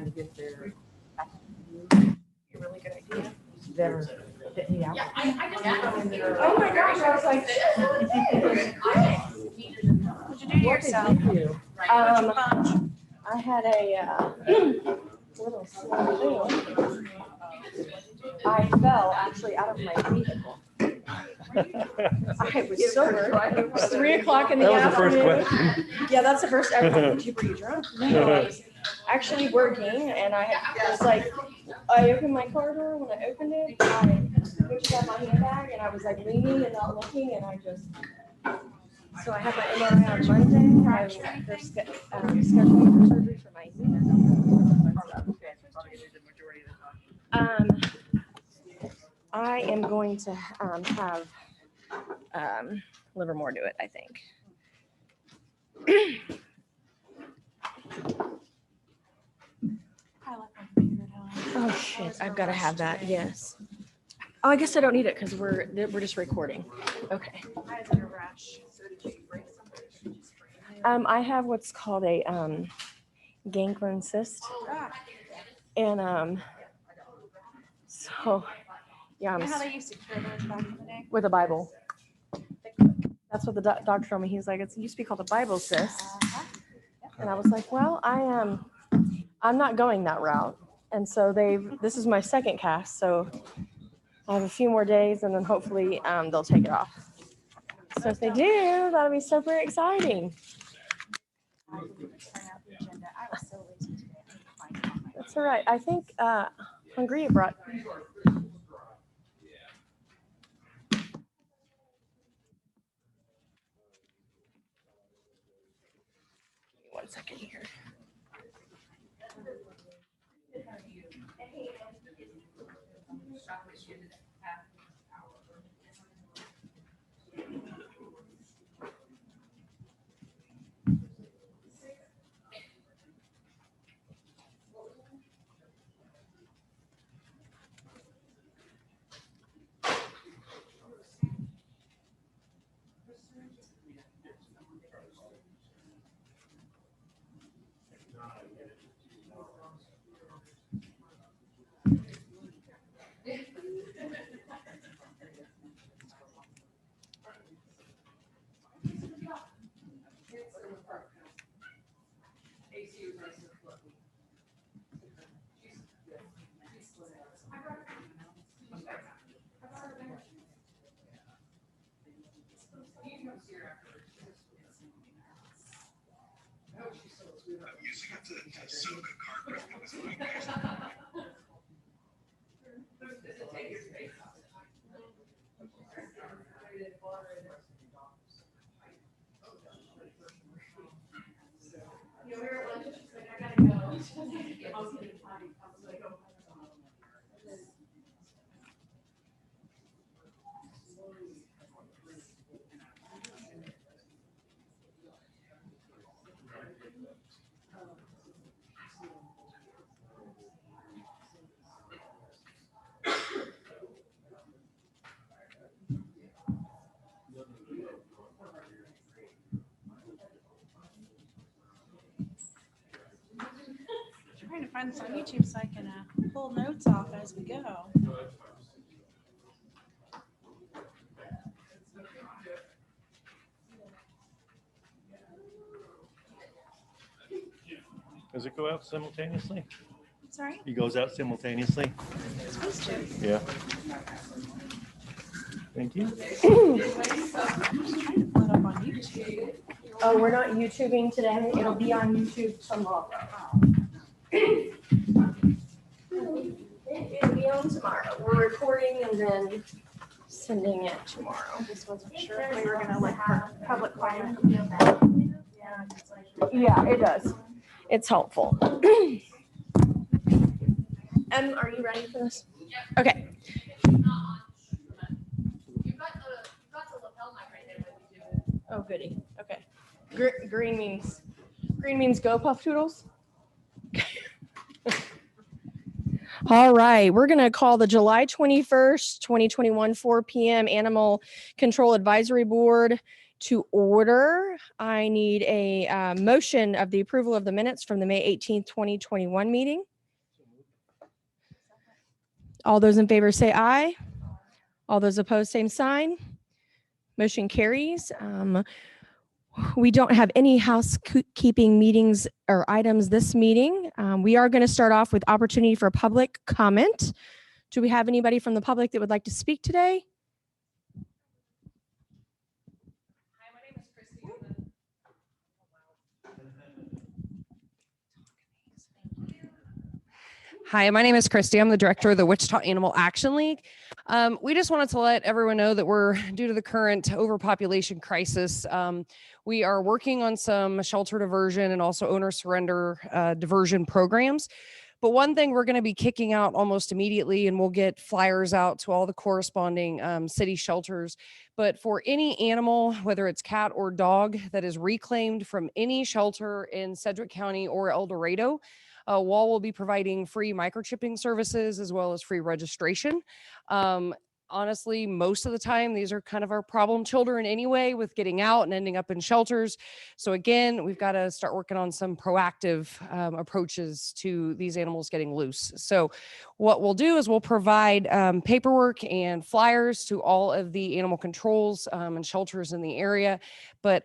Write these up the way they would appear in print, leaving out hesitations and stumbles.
to get their. A really good idea. Yeah. Oh my gosh, I was like, what'd you do to yourself? I had a little small thing. I fell actually out of my vehicle. I was sober. It was 3 o'clock in the afternoon. That was the first question. Yeah, that's the first. I was like, were you drunk? No, I was actually working, and I was like, I opened my car door. When I opened it, I pushed out my handbag, and I was like leaning and not looking, and I just. So I have my MRI on Monday. They're scheduling for surgery for my knee. I am going to have Livermore do it, I think. Oh shit! I've got to have that. Yes. Oh, I guess I don't need it because we're just recording. Okay. I was in a rush. I have what's called a ganglion cyst, and so yeah, You know how they used to cure those back in the day? with a Bible. That's what the doctor told me. He's like, it used to be called a Bible cyst, and I was like, well, I'm not going that route, and so this is my second cast, so I have a few more days, and then hopefully they'll take it off. So if they do, that'll be super exciting. I didn't turn out the agenda. I was so lazy today. I couldn't find it on my That's all right. I think Hungry brought. One second here. trying to find this on YouTube so I can pull notes off as we go. Does it go out simultaneously? Sorry? It goes out simultaneously? It's supposed to. Yeah. Thank you. I'm just trying to pull it up on YouTube. Oh, we're not YouTubing today. It'll be on YouTube tomorrow. It'll be on tomorrow. We're recording and then sending it tomorrow. Just wasn't sure if we were gonna let public comment. Yeah, it does. It's helpful. Are you ready for this? Okay. Oh, goody. Okay. Green means go, Puff Toodles. All right, we're going to call the July 21st, 2021, 4 p.m. Animal Control Advisory Board to order. I need a motion of the approval of the minutes from the May 18th, 2021 meeting. All those in favor say aye. All those opposed, same sign. Motion carries. We don't have any housekeeping meetings or items this meeting. We are going to start off with opportunity for public comment. Do we have anybody from the public that would like to speak today? Hi, my name is Christy. Hi, my name is Christy. I'm the director of the Wichita Animal Action League. We just wanted to let everyone know that we're, due to the current overpopulation crisis, we are working on some shelter diversion and also owner surrender diversion programs. But one thing we're going to be kicking out almost immediately, and we'll get flyers out to all the corresponding city shelters. But for any animal, whether it's cat or dog, that is reclaimed from any shelter in Sedgwick County or El Dorado, WAL will be providing free microchipping services as well as free registration. Honestly, most of the time, these are kind of our problem children anyway, with getting out and ending up in shelters. So again, we've got to start working on some proactive approaches to these animals getting loose. So what we'll do is we'll provide paperwork and flyers to all of the animal controls and shelters in the area. But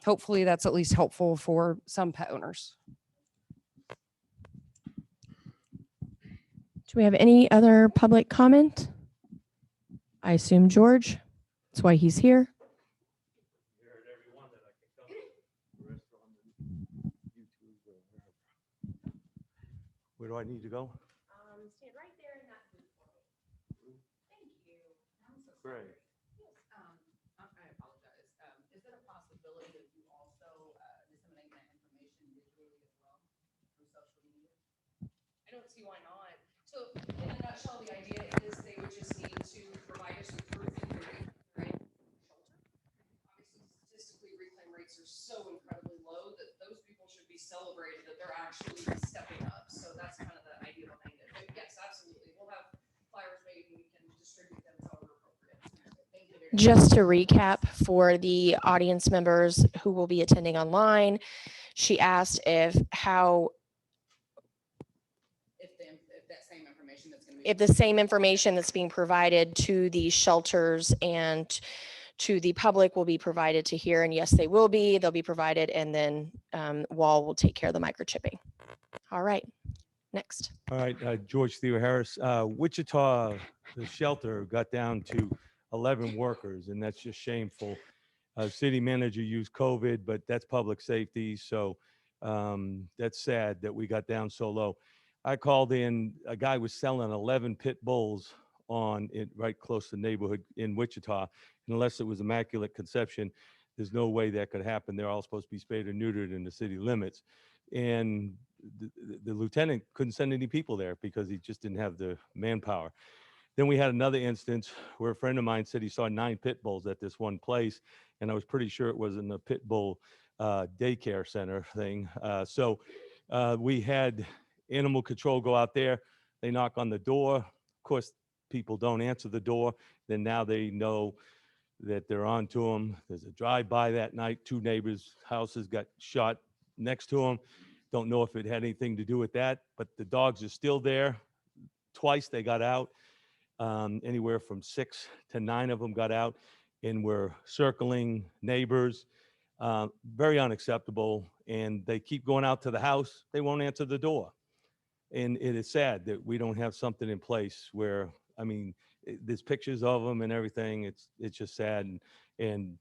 hopefully that's at least helpful for some pet owners. Do we have any other public comment? I assume George. That's why he's here. Where do I need to go? Stand right there in that booth for me. Thank you. Great. I apologize. Is it a possibility that you also disseminate that information digitally as well through social media? I don't see why not. So in a nutshell, the idea is they would just need to provide us with proof that they're in the right shelter. Obviously, statistically, reclaim rates are so incredibly low that those people should be celebrated that they're actually stepping up. So that's kind of the idea behind it. But yes, absolutely. We'll have flyers made and we can distribute them however appropriate. Thank you very much. Just to recap for the audience members who will be attending online, she asked if the same information that's being provided to the shelters and to the public will be provided to here. And yes, they will be. They'll be provided, and then WAL will take care of the microchipping. All right. Next. All right, George Theo Harris. Wichita, the shelter got down to 11 workers, and that's just shameful. City manager used COVID, but that's public safety. So that's sad that we got down so low. I called in, a guy was selling 11 pit bulls on it right close to the neighborhood in Wichita. And unless it was Immaculate Conception, there's no way that could happen. They're all supposed to be spayed or neutered in the city limits. And the lieutenant couldn't send any people there because he just didn't have the manpower. Then we had another instance where a friend of mine said he saw 9 pit bulls at this one place, and I was pretty sure it wasn't a pit bull daycare center thing. So we had animal control go out there. They knock on the door. Of course, people don't answer the door. Then now they know that they're on to them. There's a drive-by that night. 2 neighbors' houses got shot next to them. Don't know if it had anything to do with that, but the dogs are still there. Twice they got out. Anywhere from 6 to 9 of them got out and were circling neighbors. Very unacceptable. And they keep going out to the house. They won't answer the door. And it is sad that we don't have something in place where, I mean, there's pictures of them and everything. It's just sad. And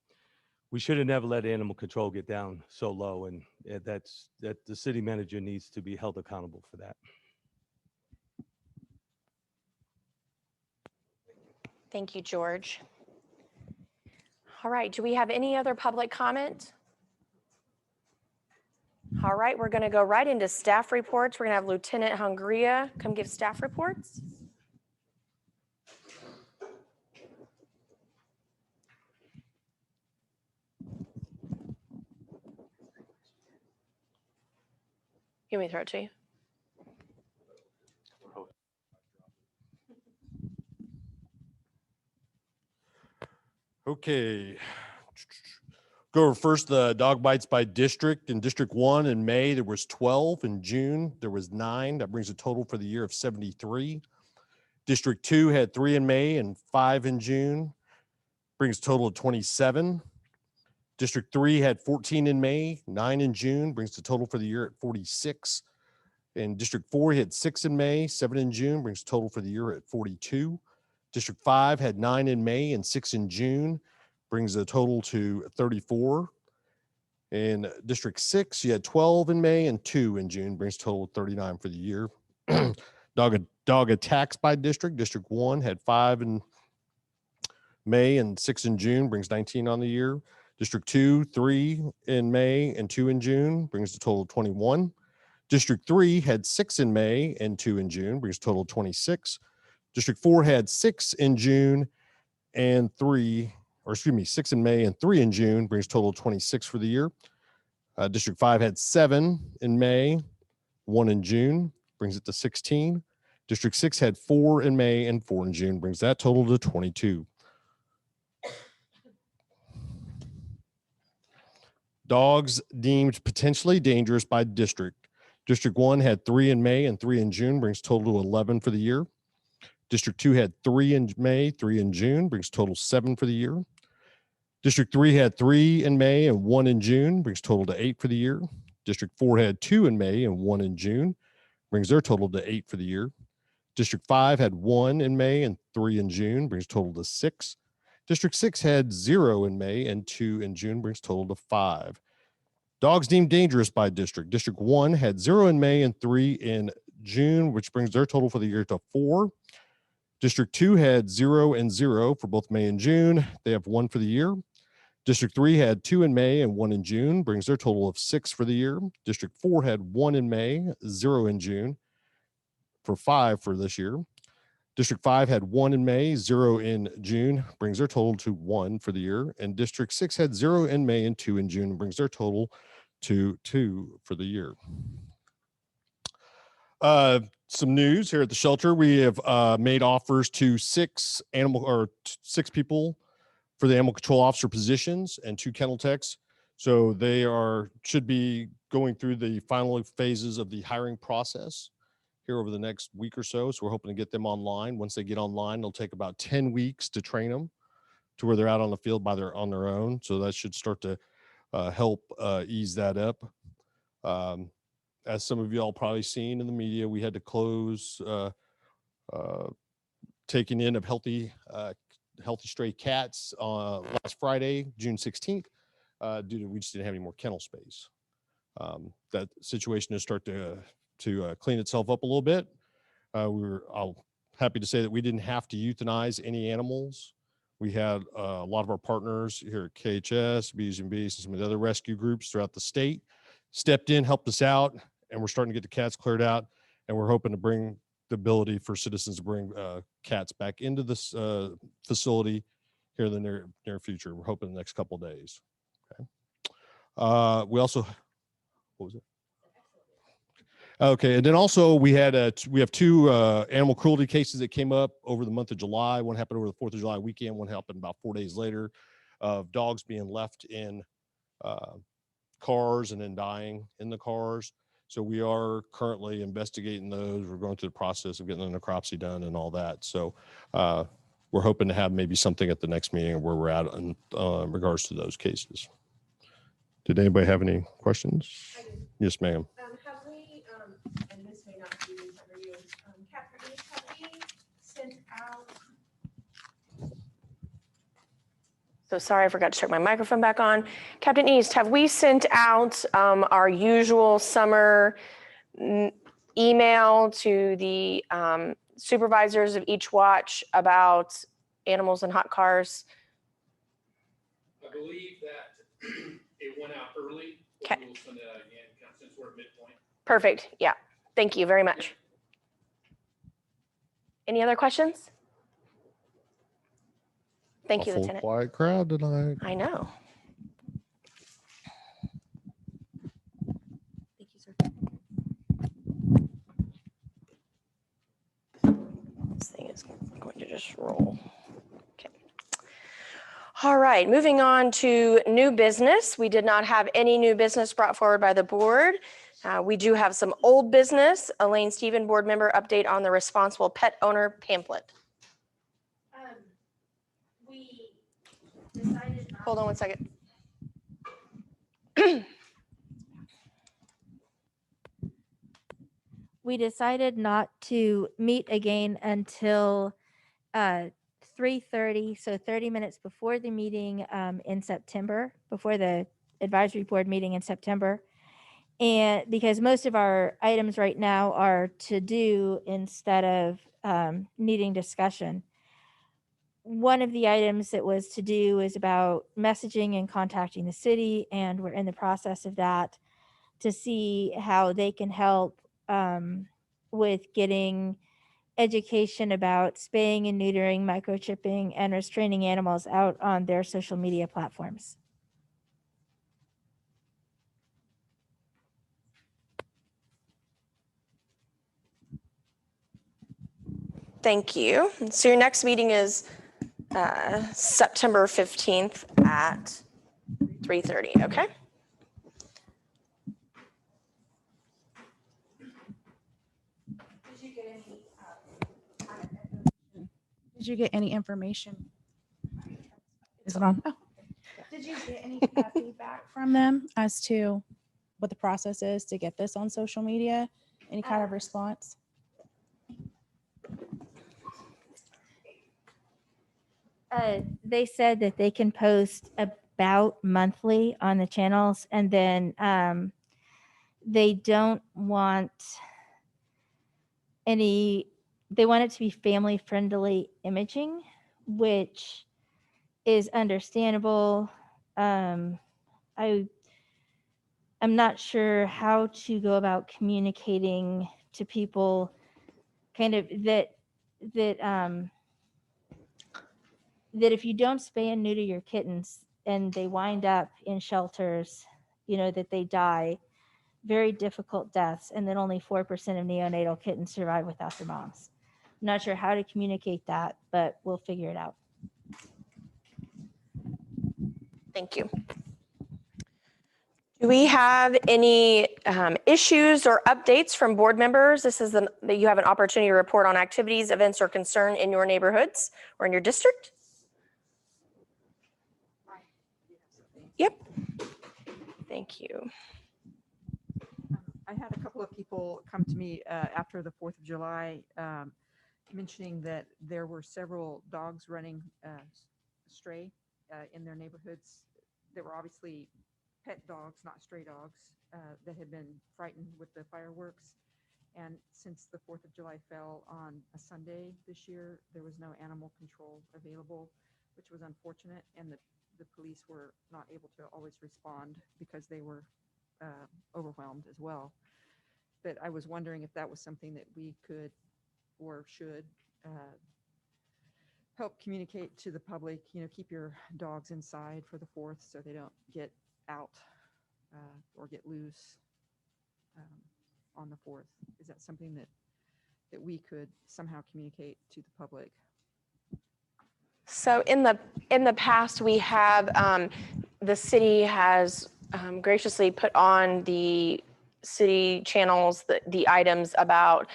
we should have never let animal control get down so low. And that the city manager needs to be held accountable for that. Thank you, George. All right. Do we have any other public comment? All right. We're going to go right into staff reports. We're going to have Lieutenant Hungria come give staff reports. You want me to throw it to you? Okay. Go over first the dog bites by district. In District 1 in May, there was 12. In June, there was 9. That brings a total for the year of 73. District 2 had 3 in May and 5 in June, brings a total of 27. District 3 had 14 in May, 9 in June, brings the total for the year at 46. In District 4, he had 6 in May, 7 in June, brings total for the year at 42. District 5 had 9 in May and 6 in June, brings the total to 34. In District 6, you had 12 in May and 2 in June, brings total of 39 for the year. Dog attacks by district. District 1 had 5 in May and 6 in June, brings 19 on the year. District 2, 3 in May and 2 in June, brings the total of 21. District 3 had 6 in May and 2 in June, brings total 26. District 4 had 6 in June and 6 in May and 3 in June, brings total 26 for the year. District 5 had 7 in May, 1 in June, brings it to 16. District 6 had 4 in May and 4 in June, brings that total to 22. Dogs deemed potentially dangerous by district. District 1 had 3 in May and 3 in June, brings total to 11 for the year. District 2 had 3 in May, 3 in June, brings total 7 for the year. District 3 had 3 in May and 1 in June, brings total to 8 for the year. District 4 had 2 in May and 1 in June, brings their total to 8 for the year. District 5 had 1 in May and 3 in June, brings total to 6. District 6 had 0 in May and 2 in June, brings total to 5. Dogs deemed dangerous by district. District 1 had 0 in May and 3 in June, which brings their total for the year to 4. District 2 had 0 and 0 for both May and June. They have 1 for the year. District 3 had 2 in May and 1 in June, brings their total of 6 for the year. District 4 had 1 in May, 0 in June, for 5 for this year. District 5 had 1 in May, 0 in June, brings their total to 1 for the year. And District 6 had 0 in May and 2 in June, brings their total to 2 for the year. Some news here at the shelter. We have made offers to 6 people for the animal control officer positions and 2 kennel techs. So they should be going through the final phases of the hiring process here over the next week or so. So we're hoping to get them online. Once they get online, it'll take about 10 weeks to train them to where they're out on the field on their own. So that should start to help ease that up. As some of y'all probably seen in the media, we had to close taking in of healthy stray cats last Friday, June 16th, due to we just didn't have any more kennel space. That situation is starting to clean itself up a little bit. I'm happy to say that we didn't have to euthanize any animals. We had a lot of our partners here at KHS, Bees and Bees, and some of the other rescue groups throughout the state stepped in, helped us out, and we're starting to get the cats cleared out. And we're hoping to bring the ability for citizens to bring cats back into this facility here in the near future. We're hoping the next couple of days. Okay. We also, what was it? Okay, and then also we have 2 animal cruelty cases that came up over the month of July. One happened over the 4th of July weekend. One happened about 4 days later, of dogs being left in cars and then dying in the cars. So we are currently investigating those. We're going through the process of getting the necropsy done and all that. So we're hoping to have maybe something at the next meeting where we're at in regards to those cases. Did anybody have any questions? Yes, ma'am. Have we, and this may not be for you, Catherine, have we sent out? So sorry, I forgot to turn my microphone back on. Captain East, have we sent out our usual summer email to the supervisors of each watch about animals in hot cars? I believe that it went out early. Okay. We'll send it out again since we're at midpoint. Perfect. Yeah. Thank you very much. Any other questions? Thank you, A full Lieutenant. quiet crowd tonight. I know. Thank you, sir. This thing is going to just roll. Okay. All right, moving on to new business. We did not have any new business brought forward by the board. We do have some old business. Elaine Stephen, board member, update on the responsible pet owner pamphlet. We decided not. Hold on one second. We decided not to meet again until 3:30, so 30 minutes before the meeting in September, before the advisory board meeting in September. And because most of our items right now are to do instead of needing discussion. One of the items that was to do is about messaging and contacting the city, and we're in the process of that to see how they can help with getting education about spaying and neutering, microchipping, and restraining animals out on their social media platforms. Thank you. So your next meeting is September 15th at 3:30, okay? Did you get any information? Is it on? Oh. Did you get any feedback from them as to what the process is to get this on social media? Any kind of response? They said that they can post about monthly on the channels, and then they don't want they want it to be family friendly imaging, which is understandable. I'm not sure how to go about communicating to people kind of that if you don't spay and neuter your kittens and they wind up in shelters, that they die very difficult deaths, and then only 4% of neonatal kittens survive without their moms. I'm not sure how to communicate that, but we'll figure it out. Thank you. Do we have any issues or updates from board members? This is that you have an opportunity to report on activities, events, or concern in your neighborhoods or in your district. Yep. Thank you. I had a couple of people come to me after the 4th of July mentioning that there were several dogs running stray in their neighborhoods. They were obviously pet dogs, not stray dogs, that had been frightened with the fireworks. And since the 4th of July fell on a Sunday this year, there was no animal control available, which was unfortunate. And the police were not able to always respond because they were overwhelmed as well. But I was wondering if that was something that we could or should help communicate to the public. Keep your dogs inside for the 4th so they don't get out or get loose on the 4th. Is that something that we could somehow communicate to the public? So in the past, we have the city has graciously put on the city channels the items about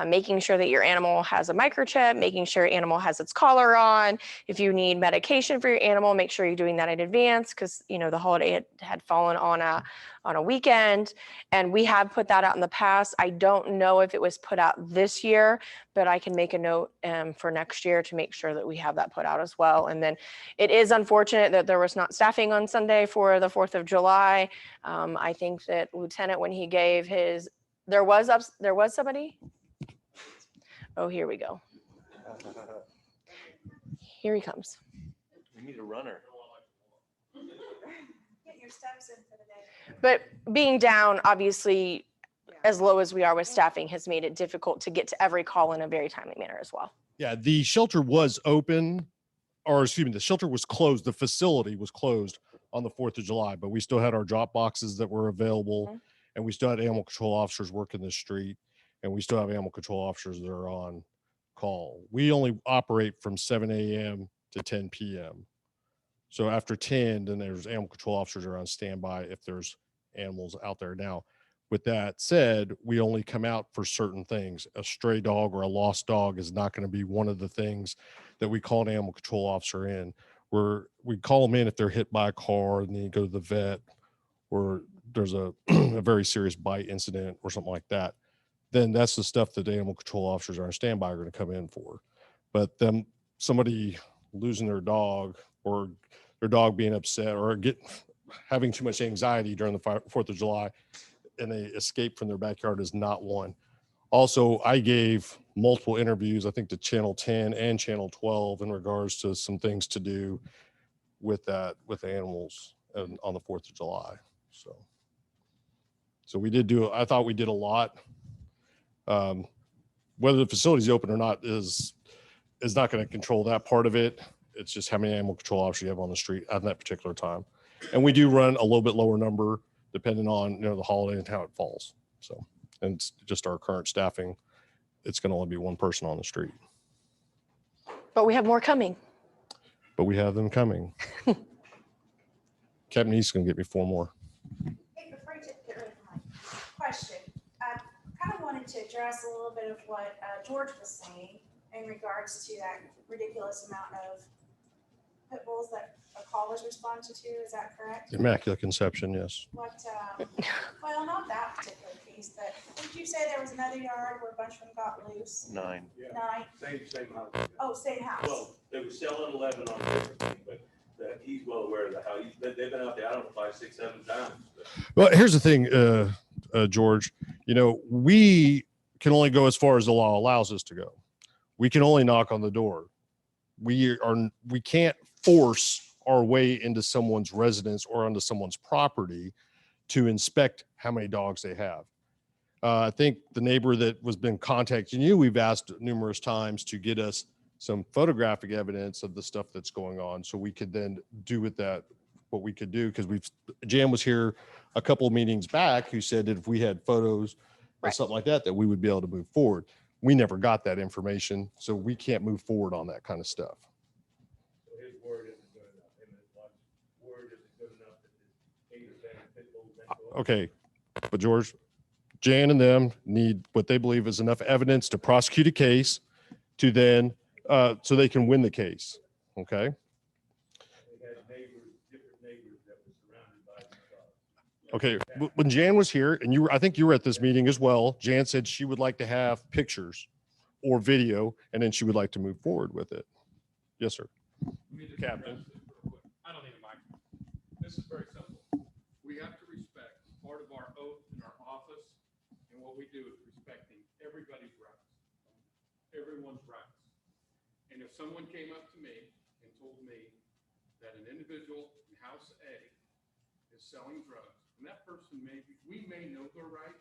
making sure that your animal has a microchip, making sure your animal has its collar on. If you need medication for your animal, make sure you're doing that in advance because the holiday had fallen on a weekend, and we have put that out in the past. I don't know if it was put out this year, but I can make a note for next year to make sure that we have that put out as well. And then it is unfortunate that there was not staffing on Sunday for the 4th of July. I think that Lieutenant, when he gave his, there was somebody. Oh, here we go. Here he comes. We need a runner. Get your steps in for the day. But being down, obviously, as low as we are with staffing has made it difficult to get to every call in a very timely manner as well. Yeah, the shelter was open, or excuse me, the shelter was closed. The facility was closed on the 4th of July, but we still had our drop boxes that were available, Mhm. and we still had animal control officers working the street, and we still have animal control officers that are on call. We only operate from 7 a.m. to 10 p.m. So after 10, then there's animal control officers are on standby if there's animals out there. Now, with that said, we only come out for certain things. A stray dog or a lost dog is not going to be one of the things that we call an animal control officer in. We call them in if they're hit by a car and then you go to the vet, or there's a, a very serious bite incident or something like that. Then that's the stuff that the animal control officers are on standby are going to come in for. But them, somebody losing their dog or their dog being upset or having too much anxiety during the 4th of July and they escape from their backyard is not one. Also, I gave multiple interviews, I think to Channel 10 and Channel 12 in regards to some things to do with that, with animals on the 4th of July. So we did do, I thought we did a lot. Whether the facility's open or not is not going to control that part of it. It's just how many animal control officers you have on the street at that particular time. And we do run a little bit lower number depending on, the holiday and how it falls. So, and it's just our current staffing, it's going to only be one person on the street, But we have more coming. but we have them coming. Captain East going to get me 4 more. Hey, before you get rid of my question, I kind of wanted to address a little bit of what George was saying in regards to that ridiculous amount of pit bulls that a caller's responded to. Is that correct? Immaculate Conception, yes. What, well, not that particular case, but did you say there was another yard where a bunch of them got loose? 9. 9? Same house. Oh, same house. Well, they were selling 11 on a different thing, but he's well aware of the house. They've been out there, I don't know, 5, 6, 7 times. Well, here's the thing, George, we can only go as far as the law allows us to go. We can only knock on the door. We can't force our way into someone's residence or onto someone's property to inspect how many dogs they have. I think the neighbor that was been contacting you, we've asked numerous times to get us some photographic evidence of the stuff that's going on so we could then do with that what we could do, because Jan was here a couple of meetings back who said that if we had photos or Right. something like that, that we would be able to move forward. We never got that information, so we can't move forward on that kind of stuff. So his word isn't good enough. Him and his wife's word isn't good enough that there's 8 or 10 pit bulls next door. Okay, but George, Jan and them need what they believe is enough evidence to prosecute a case to then, so they can win the case, okay? They had different neighbors that were surrounded by these dogs. Okay, when Jan was here, and I think you were at this meeting as well, Jan said she would like to have pictures or video, and then she would like to move forward with it. Yes, sir. Let me just Captain. address this real quick. I don't even like it. This is very simple. We have to respect part of our oath in our office, and what we do is respecting everybody's rights, everyone's rights. And if someone came up to me and told me that an individual in House A is selling drugs, and that person we may know they're right,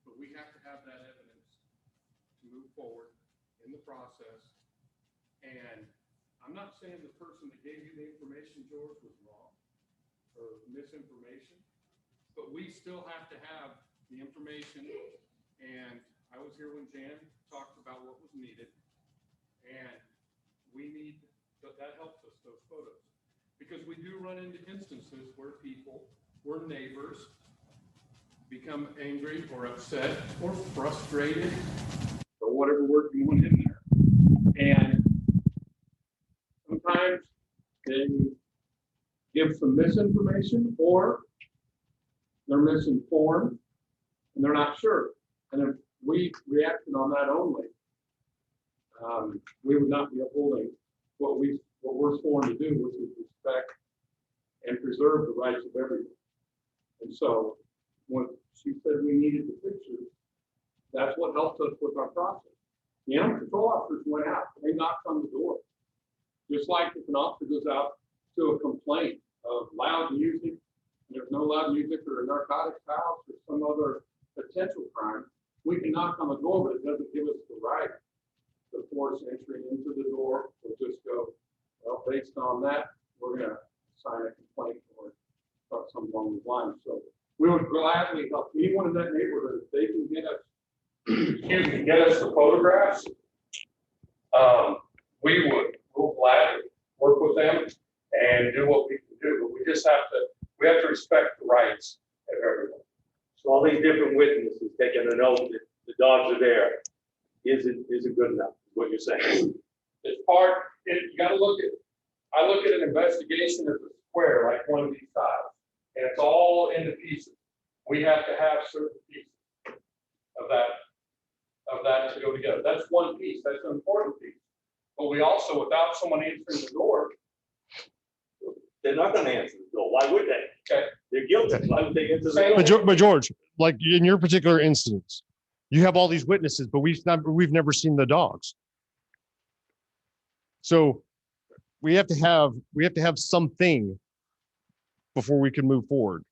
but we have to have that evidence to move forward in the process. And I'm not saying the person that gave you the information, George, was wrong or misinformation, but we still have to have the information. And I was here when Jan talked about what was needed, and we need, that helps us, those photos. Because we do run into instances where neighbors become angry or upset or frustrated, or whatever word you want in there. And sometimes they give some misinformation, or they're misinformed and they're not sure. And if we reacted on that only, we would not be upholding what we're sworn to do, which is respect and preserve the rights of everyone. And so when she said we needed the pictures, that's what helped us with our process. The animal control officers went out, they knocked on the door. Just like if an officer goes out to a complaint of loud music, and there's no loud music or a narcotics house or some other potential crime, we can knock on the door, but it doesn't give us the right to force entry into the door or just go, well, based on that, we're gonna sign a complaint or something along those lines. So we would gladly help anyone in that neighborhood if they can get us, get us the photographs. We'll gladly work with them and do what we can do. But we have to respect the rights of everyone. So all these different witnesses taking an oath that the dogs are there, is it good enough, is what you're saying? It's you gotta I look at an investigation as a square, like one of these tiles, and it's all into pieces. We have to have certain pieces of that to go together. That's one piece, that's an important piece. But we also, without someone answering the door. They're not gonna answer the door, why would they? Okay. They're guilty, why would they answer the Say door? But George, like in your particular instance, you have all these witnesses, but we've never seen the dogs. So we have to have something before we can move forward.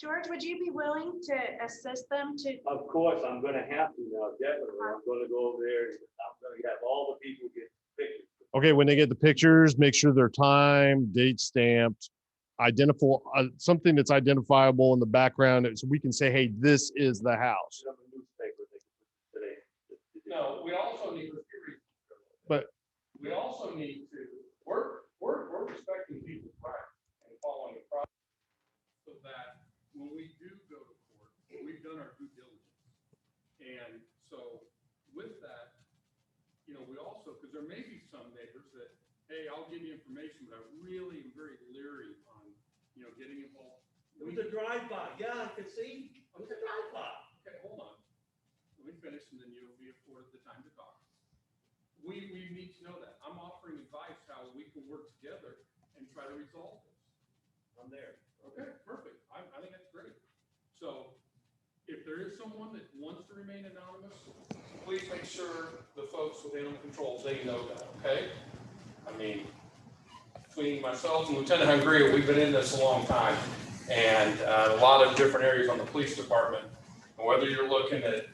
George, would you be willing to assist them to? Of course, I'm gonna have to now, definitely, I'm gonna go over there, I'm gonna have all the people get pictures. Okay, when they get the pictures, make sure they're timed, date stamped, identify something that's identifiable in the background, so we can say, hey, this is the house. Some newspaper they can put today. No, we also need. But- We also need to, we're respecting people's rights and following the process. So that when we do go to court, we've done our due diligence. And so with that, we also, because there may be some neighbors that, hey, I'll give you information, but I really am very leery on, getting involved. It was a drive-by, yeah, I could see, it was a drive-by. Okay, hold on. Let me finish and then you'll be afforded the time to talk. We need to know that. I'm offering advice how we can work together and try to resolve this. I'm there. Okay, perfect. I think that's great. So if there is someone that wants to remain anonymous, please make sure the folks with animal control, they know that, okay? I mean, between myself and Lieutenant Hungria, we've been in this a long time, and a lot of different areas on the police department. And whether you're looking at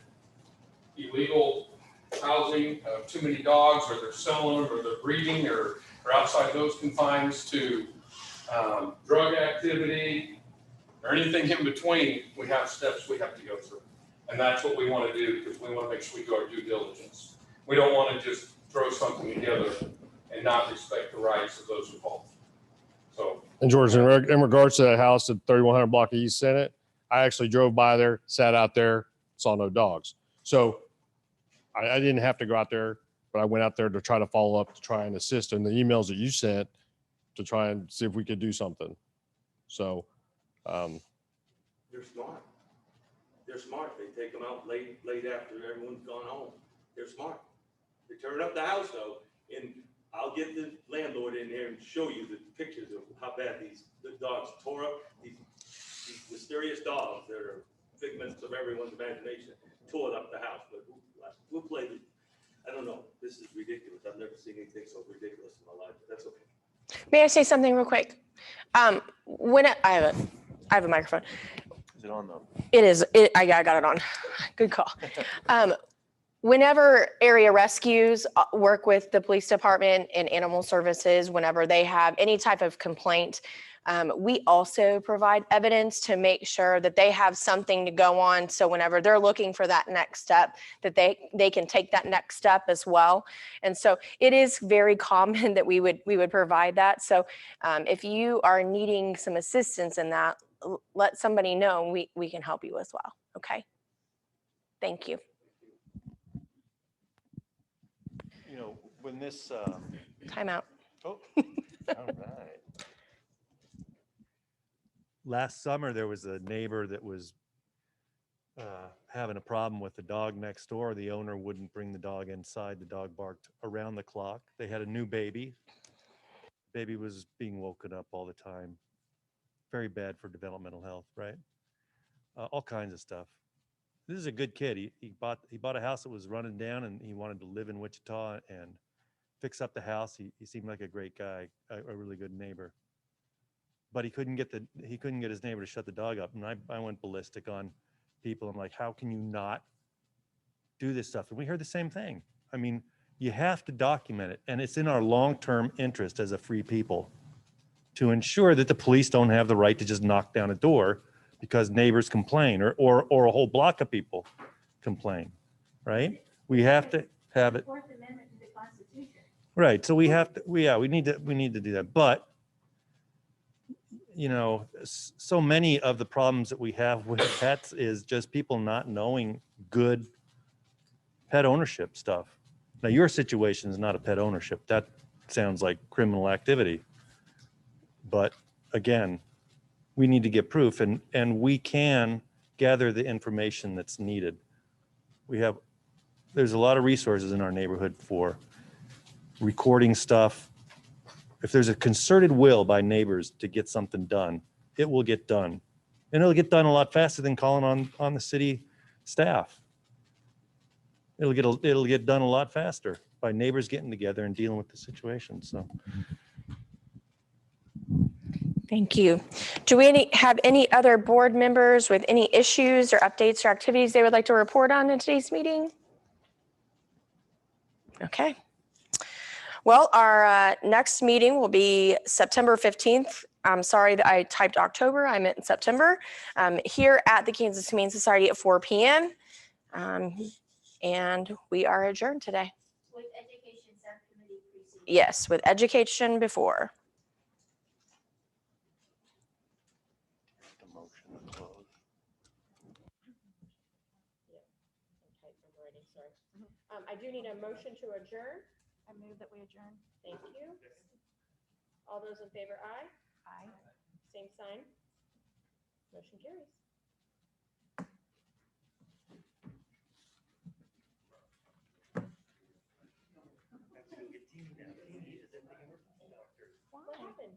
illegal housing of too many dogs, or they're selling them, or they're breeding, or outside those confines, to drug activity, or anything in between, we have steps we have to go through. And that's what we want to do, because we want to make sure we do our due diligence. We don't want to just throw something together and not respect the rights of those involved. So. And George, in regards to that house at 3100 block of East Senate, I actually drove by there, sat out there, saw no dogs. So I didn't have to go out there, but I went out there to try to follow up, to try and assist in the emails that you sent to try and see if we could do something. So, They're smart. They're smart. They take them out late after everyone's gone home. They're smart. They turn up the house though, and I'll get the landlord in there and show you the pictures of how bad the dogs tore up. These mysterious dogs that are figments of everyone's imagination tore up the house. But who played it? I don't know. This is ridiculous. I've never seen anything so ridiculous in my life, but that's okay. May I say something real quick? I have a microphone. Is it on though? It is. I got it on. Good call. Whenever area rescues work with the police department and animal services, whenever they have any type of complaint, we also provide evidence to make sure that they have something to go on. So whenever they're looking for that next step, that they can take that next step as well. And so it is very common that we would provide that. So if you are needing some assistance in that, let somebody know. We can help you as well. Okay. Thank you. When this, Time out. oh, all right. Last summer, there was a neighbor that was having a problem with the dog next door. The owner wouldn't bring the dog inside. The dog barked around the clock. They had a new baby. Baby was being woken up all the time. Very bad for developmental health, right? All kinds of stuff. This is a good kid. He bought a house that was running down, and he wanted to live in Wichita and fix up the house. He seemed like a great guy, a really good neighbor. But he couldn't get his neighbor to shut the dog up. And I went ballistic on people. I'm like, how can you not do this stuff? And we heard the same thing. I mean, you have to document it. And it's in our long-term interest as a free people to ensure that the police don't have the right to just knock down a door because neighbors complain or a whole block of people complain, right? We have to have it. Fourth Amendment to the Constitution. Right. So we have to, we need to do that. But you know, so many of the problems that we have with pets is just people not knowing good pet ownership stuff. Now, your situation is not a pet ownership. That sounds like criminal activity. But again, we need to get proof, and we can gather the information that's needed. There's a lot of resources in our neighborhood for recording stuff. If there's a concerted will by neighbors to get something done, it will get done. And it'll get done a lot faster than calling on the city staff. It'll get done a lot faster by neighbors getting together and dealing with the situation. So Thank you. Do we have any other board members with any issues or updates or activities they would like to report on in today's meeting? Okay. Well, our next meeting will be September 15th. I'm sorry that I typed October. I meant in September, here at the Kansas Humane Society at 4 p.m. And we are adjourned today. With education subcommittee preceding. Yes, with education before. I do need a motion to adjourn. I move that we adjourn. Thank you. All those in favor, aye. Aye. Same sign. Motion carries. What happened?